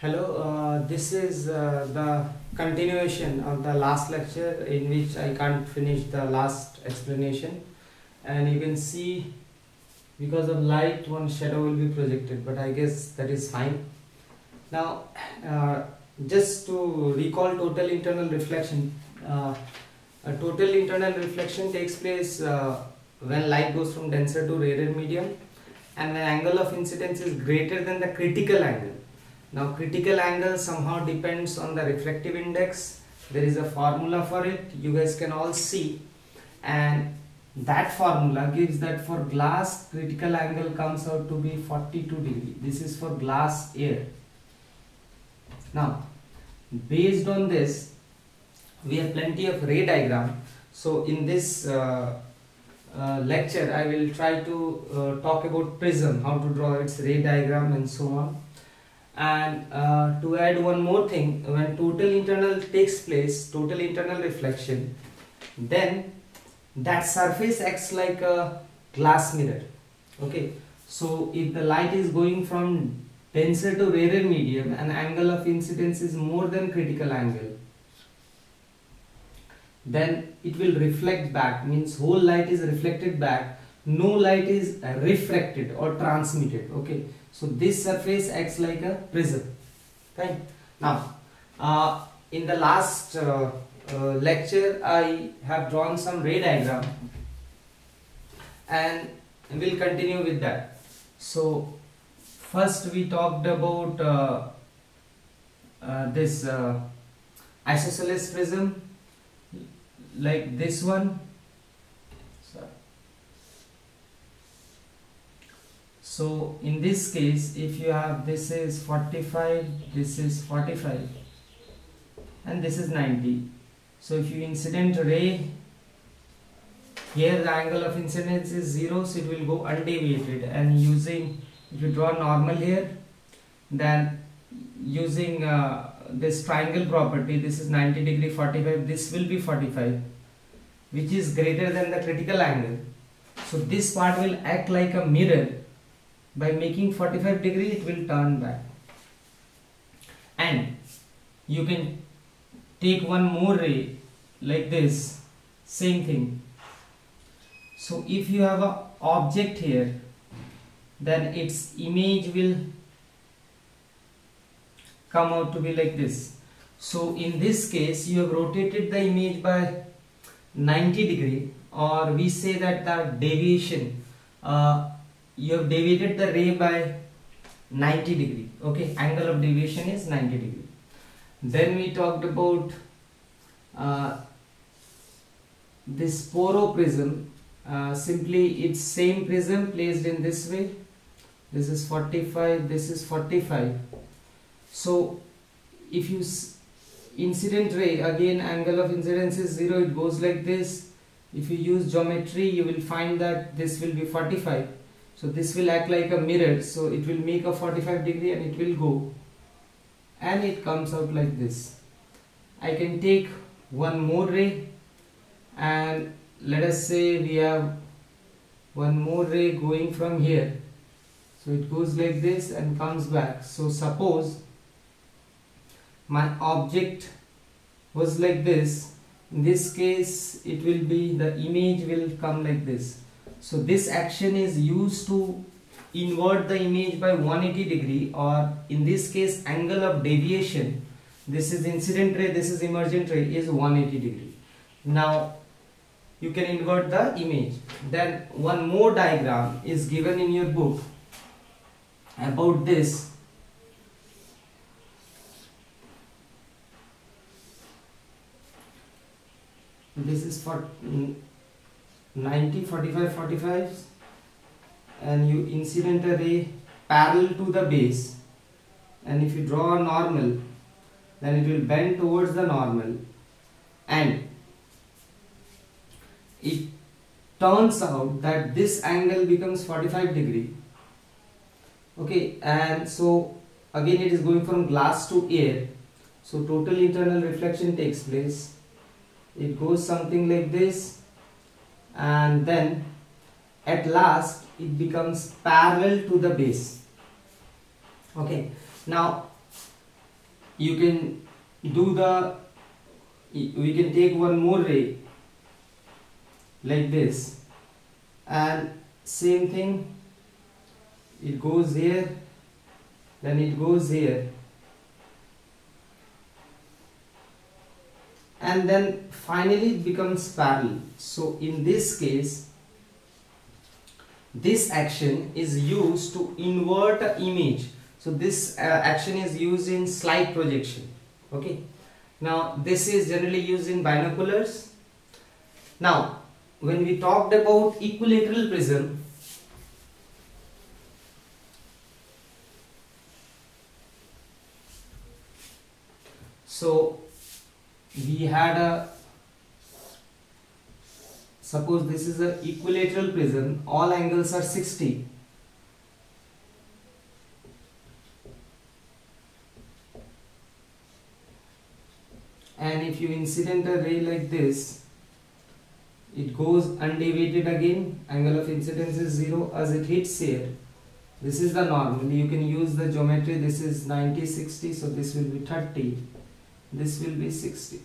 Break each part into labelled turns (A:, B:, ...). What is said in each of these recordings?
A: Hello, this is the continuation of the last lecture in which I can't finish the last explanation, and you can see because of light one shadow will be projected, but I guess that is fine. Now just to recall total internal reflection, a total internal reflection takes place when light goes from denser to rarer medium and when angle of incidence is greater than the critical angle. Now critical angle somehow depends on the refractive index. There is a formula for it, you guys can all see, and that formula gives that for glass critical angle comes out to be 42 degree. This is for glass air. Now based on this we have plenty of ray diagram. So in this lecture I will try to talk about prism, how to draw its ray diagram and so on. And to add one more thing, when total internal takes place, total internal reflection, then that surface acts like a glass mirror. Okay, so if the light is going from denser to rarer medium and angle of incidence is more than critical angle, then it will reflect back, means whole light is reflected back, no light is refracted or transmitted. Okay, so this surface acts like a prism. Fine. Now in the last lecture I have drawn some ray diagram and we'll continue with that. So first we talked about this isosceles prism, like this one. So in this case, if you have, this is 45, this is 45 and this is 90. So if you incident ray, here the angle of incidence is 0, so it will go undeviated, and using, if you draw normal here, then using this triangle property, this is 90 degree, 45, this will be 45, which is greater than the critical angle. So this part will act like a mirror. By making 45 degree it will turn back, and you can take one more ray like this, same thing. So if you have an object here, then its image will come out to be like this. So in this case you have rotated the image by 90 degree, or we say that the deviation, you have deviated the ray by 90 degree. Okay, angle of deviation is 90 degree. Then we talked about this poroprism. Simply it's same prism placed in this way. This is 45, this is 45. So if you incident ray, again angle of incidence is 0, it goes like this. If you use geometry you will find that this will be 45. So this will act like a mirror, so it will make a 45 degree and it will go, and it comes out like this. I can take one more ray, and let us say we have one more ray going from here. So it goes like this and comes back. So suppose my object was like this. In this case it will be, the image will come like this. So this action is used to invert the image by 180 degree, or in this case angle of deviation, this is incident ray, this is emergent ray, is 180 degree. Now you can invert the image. Then one more diagram is given in your book about this. This is for 90, 45, 45, and you incident a ray parallel to the base, and if you draw a normal, then it will bend towards the normal, and it turns out that this angle becomes 45 degree. Okay, and so again it is going from glass to air, so total internal reflection takes place. It goes something like this, and then at last it becomes parallel to the base. Okay, now you can do the, we can take one more ray like this, and same thing, it goes here, then it goes here, and then finally it becomes parallel. So in this case, this action is used to invert an image. So this action is used in slide projection. Okay. Now this is generally used in binoculars. Now when we talked about equilateral prism, so we had a, suppose this is a equilateral prism, all angles are 60. And if you incident a ray like this, it goes undeviated again, angle of incidence is 0 as it hits here. This is the normal, you can use the geometry, this is 90, 60, so this will be 30, this will be 60.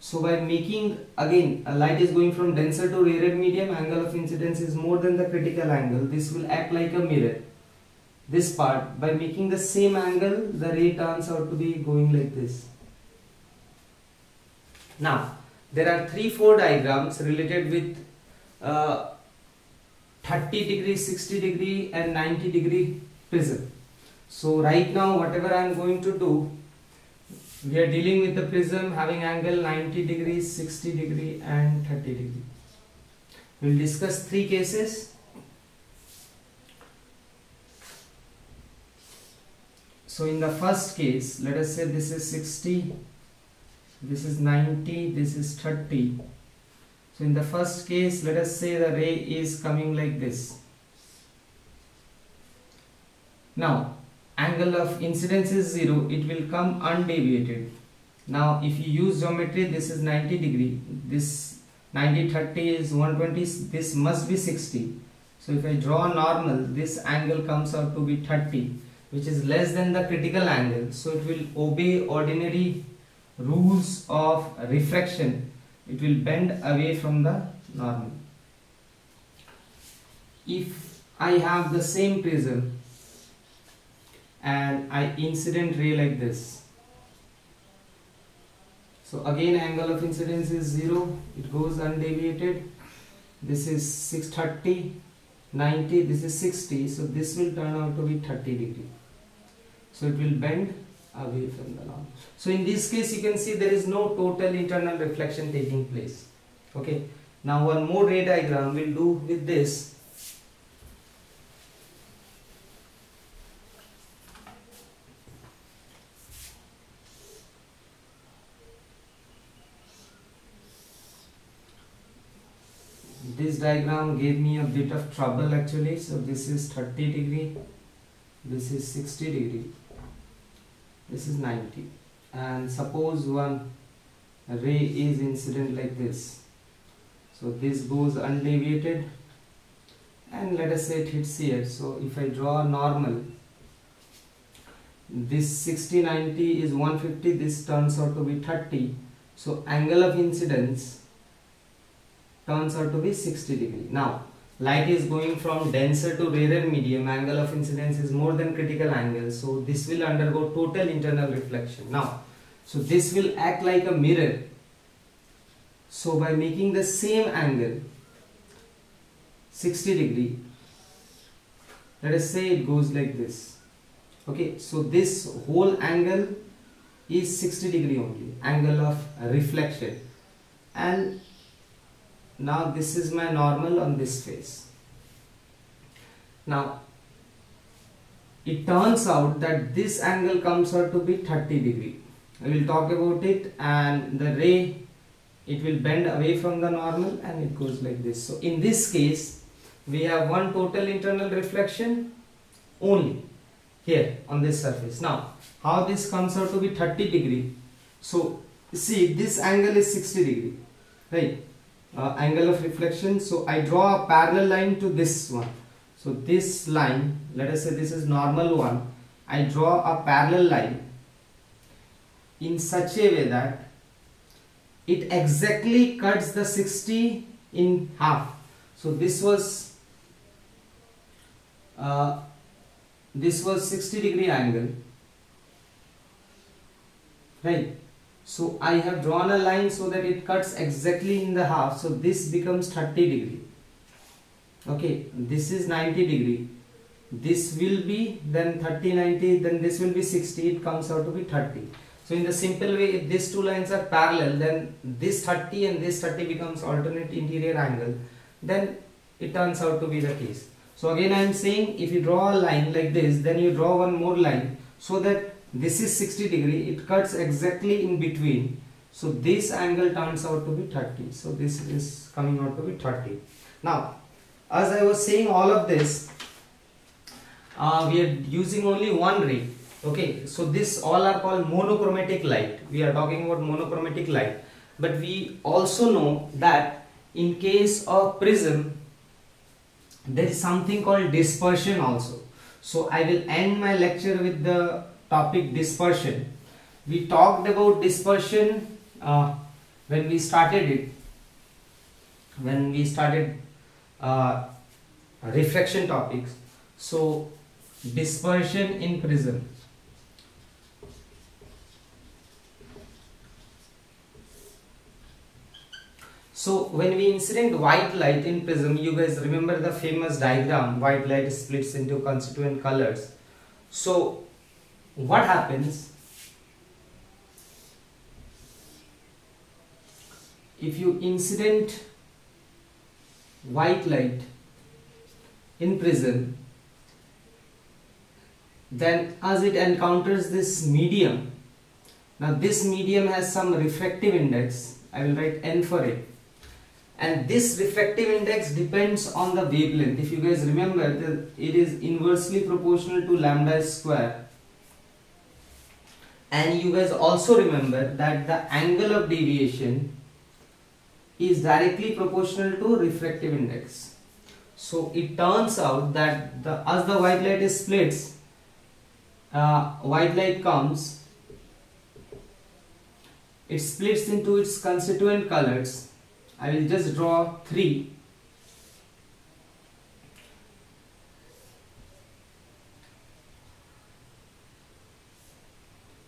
A: So by making, again, a light is going from denser to rarer medium, angle of incidence is more than the critical angle, this will act like a mirror. This part, by making the same angle, the ray turns out to be going like this. Now, there are 3-4 diagrams related with 30 degree, 60 degree and 90 degree prism. So right now whatever I am going to do, we are dealing with the prism having angle 90 degrees, 60 degree and 30 degree. We will discuss 3 cases. So in the first case, let us say this is 60, this is 90, this is 30. So in the first case, let us say the ray is coming like this. Now angle of incidence is 0, it will come undeviated. Now if you use geometry, this is 90 degree, this 90, 30 is 120, this must be 60. So if I draw a normal, this angle comes out to be 30, which is less than the critical angle. So it will obey ordinary rules of refraction, it will bend away from the normal. If I have the same prism and I incident ray like this, so again angle of incidence is 0, it goes undeviated, this is 630, 90, this is 60, so this will turn out to be 30 degree. So it will bend away from the normal. So in this case you can see there is no total internal reflection taking place. Okay. Now one more ray diagram we'll do with this. This diagram gave me a bit of trouble actually. So this is 30 degree, this is 60 degree, this is 90, and suppose one ray is incident like this. So this goes undeviated and let us say it hits here. So if I draw a normal, this 60, 90 is 150, this turns out to be 30. So angle of incidence turns out to be 60 degree. Now light is going from denser to rarer medium, angle of incidence is more than critical angle, so this will undergo total internal reflection. Now, so this will act like a mirror. So by making the same angle 60 degree, let us say it goes like this. Okay, so this whole angle is 60 degree only, angle of reflection, and now this is my normal on this face. Now it turns out that this angle comes out to be 30 degree. I will talk about it, and the ray, it will bend away from the normal and it goes like this. So in this case we have one total internal reflection only here on this surface. Now how this comes out to be 30 degree? So see, this angle is 60 degree, right? Angle of reflection. So I draw a parallel line to this one. So this line, let us say this is normal one, I draw a parallel line, in such a way that it exactly cuts the 60 in half. So this was 60-degree angle, right? So I have drawn a line so that it cuts exactly in the half. So this becomes 30-degree. Okay, this is 90-degree. This will be then 30, 90, then this will be 60. It comes out to be 30. So in the simple way, if these two lines are parallel, then this 30 and this 30 becomes alternate interior angle. Then it turns out to be the case. So again I am saying, if you draw a line like this, then you draw one more line so that this is 60-degree. It cuts exactly in between. So this angle turns out to be 30. So this is coming out to be 30. Now, as I was saying all of this, we are using only one ray. Okay, so this all are called monochromatic light. We are talking about monochromatic light. But we also know that in case of prism, there is something called dispersion also. So I will end my lecture with the topic dispersion. We talked about dispersion when we started it. When we started refraction topics. So dispersion in prism. So when we incident white light in prism, you guys remember the famous diagram, white light splits into constituent colors. So what happens if you incident white light in prism? Then as it encounters this medium, now this medium has some refractive index, I will write n for it, and this refractive index depends on the wavelength. If you guys remember, it is inversely proportional to lambda square, and you guys also remember that the angle of deviation is directly proportional to refractive index. So it turns out that as the white light is splits, white light comes, it splits into its constituent colors. I will just draw 3.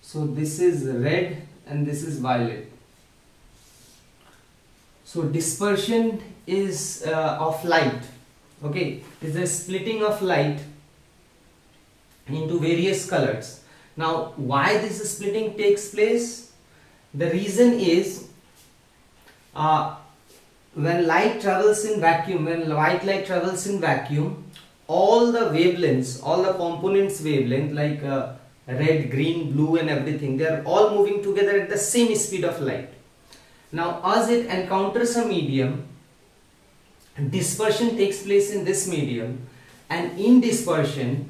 A: So this is red and this is violet. So dispersion is of light. Okay, is a splitting of light into various colors. Now, why this splitting takes place? The reason is when light travels in vacuum, when white light travels in vacuum, all the wavelengths, all the components wavelength like red, green, blue and everything, they are all moving together at the same speed of light. Now, as it encounters a medium, dispersion takes place in this medium, and in dispersion,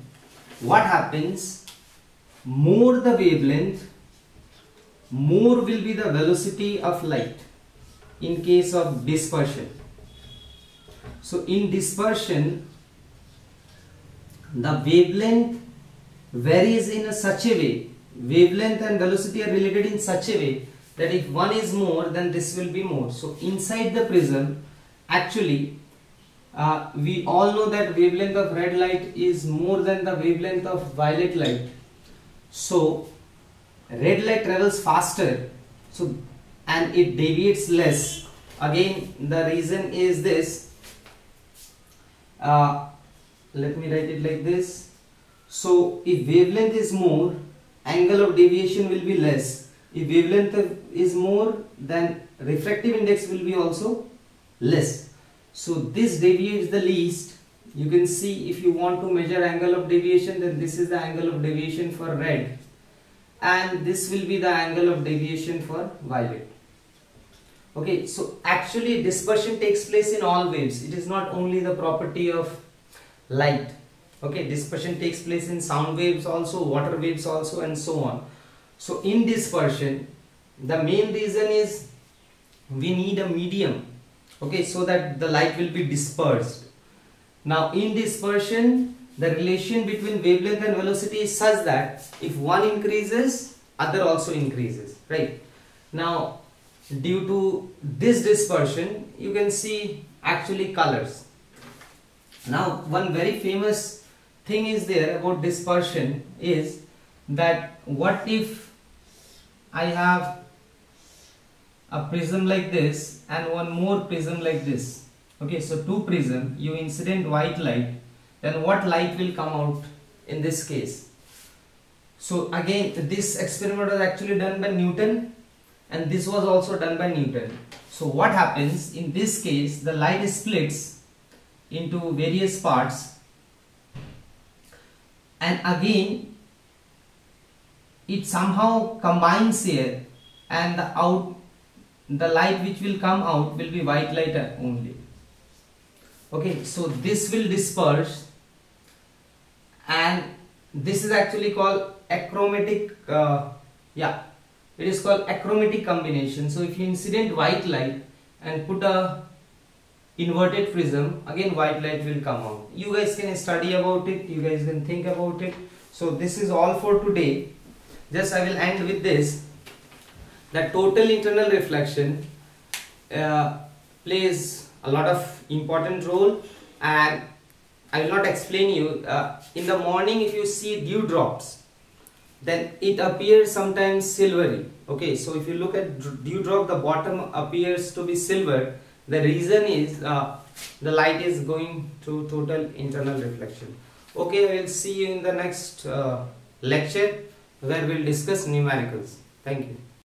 A: what happens? More the wavelength, more will be the velocity of light in case of dispersion. So in dispersion, the wavelength varies in such a way, wavelength and velocity are related in such a way that if one is more, then this will be more. So inside the prism, actually, we all know that wavelength of red light is more than the wavelength of violet light. So red light travels faster, so and it deviates less. Again, the reason is this. Let me write it like this. So if wavelength is more, angle of deviation will be less. If wavelength is more, then refractive index will be also less. So this deviates the least. You can see, if you want to measure angle of deviation, then this is the angle of deviation for red, and this will be the angle of deviation for violet. Okay, so actually dispersion takes place in all waves. It is not only the property of light. Okay, dispersion takes place in sound waves also, water waves also, and so on. So in dispersion, the main reason is we need a medium, okay, so that the light will be dispersed. Now in dispersion, the relation between wavelength and velocity is such that if one increases, other also increases, right? Now due to this dispersion you can see actually colors. Now one very famous thing is there about dispersion is that what if I have a prism like this and one more prism like this. Okay, so two prism, you incident white light, then what light will come out in this case? So again this experiment was actually done by Newton and this was also done by Newton. So what happens in this case, the light splits into various parts and again it somehow combines here, and the light which will come out will be white light only. Okay, so this will disperse, and this is actually called achromatic, it is called achromatic combination. So if you incident white light and put a inverted prism, again white light will come out. You guys can study about it, you guys can think about it. So this is all for today. Just I will end with this, that total internal reflection plays a lot of important role, and I will not explain you. In the morning if you see dewdrops, then it appears sometimes silvery. Okay, so if you look at dewdrop, the bottom appears to be silver. The reason is the light is going through total internal reflection. Okay, I will see you in the next lecture where we will discuss numericals. Thank you.